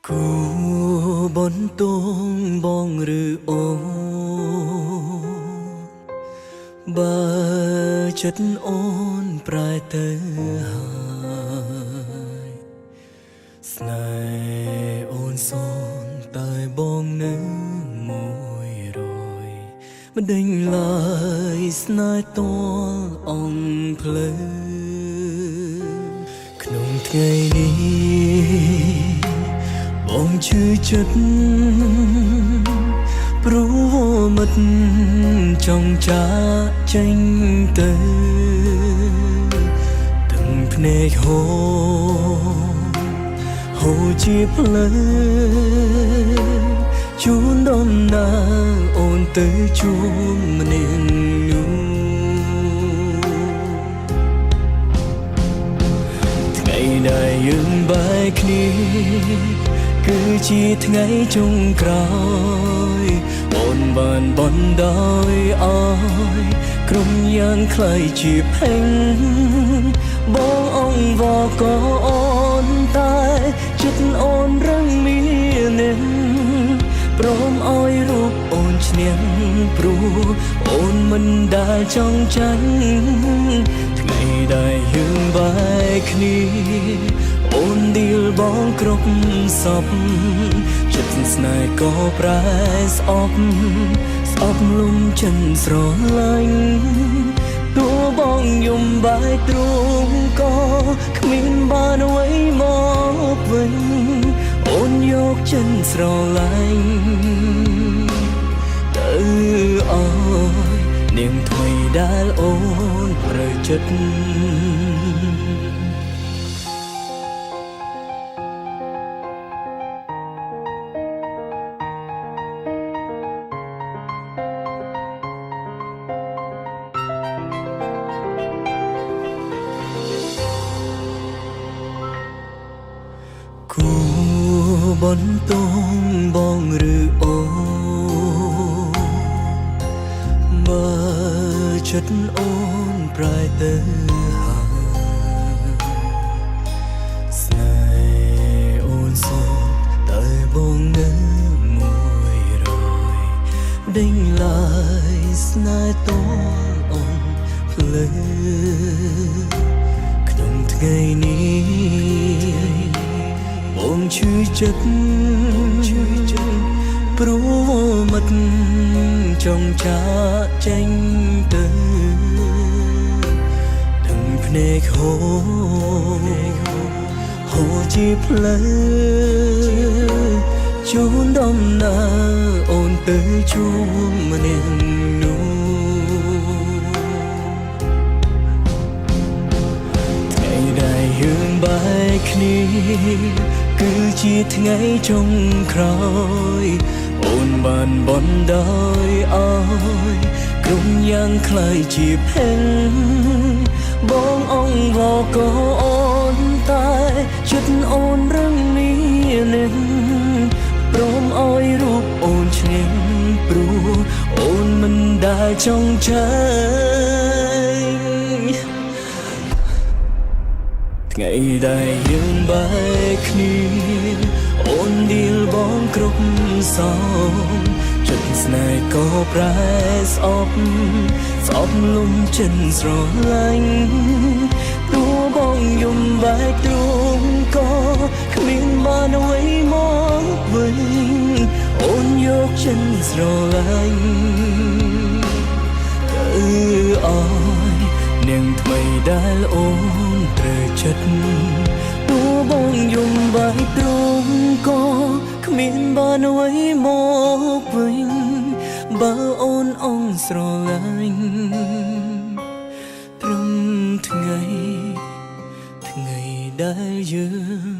គូបន្ទងបងឬអូបើចិត្តអូនប្រែទៅហើយស្នេហ៍អូនសូនតែបងនៅ100មិនដេញឡើយស្នេហ៍តលអងភ្លើក្នុងថ្ងៃនេះបងឈឺចិត្តព្រោះមិត្តចង់ចាកចេញទៅទាំងភ្នែកហូរជាភ្លើជូនដំណើរអូនទៅជួបម្នាក់នោះថ្ងៃដែលយើងបែកគ្នាគឺជាថ្ងៃចុងក្រោយអូនបានបណ្ដោយឲ្យក្រុមយ៉ាងខ្លៃជាផេងបងអងវក៏អូនតែចិត្តអូនរឹងមានព្រមឲ្យរូបអូនឈ្នះព្រោះអូនមិនដែលចង់ចាញ់ថ្ងៃដែលយើងបែកគ្នាអូនឌីលបងគ្រប់សពចិត្តស្នេហ៍ក៏ប្រែស្អប់លំចិនស្រឡាញ់តួបងយំបែកទ្រូងក៏គ្មានបានអ្វីមកវិញអូនយកចិនស្រឡាញ់ទៅអើយនាងថ្មីដែលអូនត្រូវចិត្តគូបន្ទងបងឬអូបើចិត្តអូនប្រែទៅហើយស្នេហ៍អូនសូនតែបងនៅ100ដេញឡើយស្នេហ៍តអូនភ្លើក្នុងថ្ងៃនេះបងឈឺចិត្តព្រោះមិត្តចង់ចាកចេញទៅទាំងភ្នែកហូរជាភ្លើជូនដំណើរអូនទៅជួបម្នាក់នោះថ្ងៃដែលយើងបែកគ្នាគឺជាថ្ងៃចុងក្រោយអូនបានបណ្ដោយឲ្យក្រុមយ៉ាងខ្លៃជាផេងបងអងវក៏អូនតែចិត្តអូនរឹងមានព្រមឲ្យរូបអូនឈ្នះព្រោះអូនមិនដែលចង់ចាញ់ថ្ងៃដែលយើងបែកគ្នាអូនឌីលបងគ្រប់សងចិត្តស្នេហ៍ក៏ប្រែស្អប់លំចិនស្រឡាញ់តួបងយំបែកទ្រូងក៏គ្មានបានអ្វីមកវិញអូនយកចិនស្រឡាញ់ទៅអើយនាងថ្មីដែលអូនត្រូវចិត្តតួបងយំបែកទ្រូងក៏គ្មានបានអ្វីមកវិញបើអូនអងស្រឡាញ់ត្រឹមថ្ងៃដែលយើង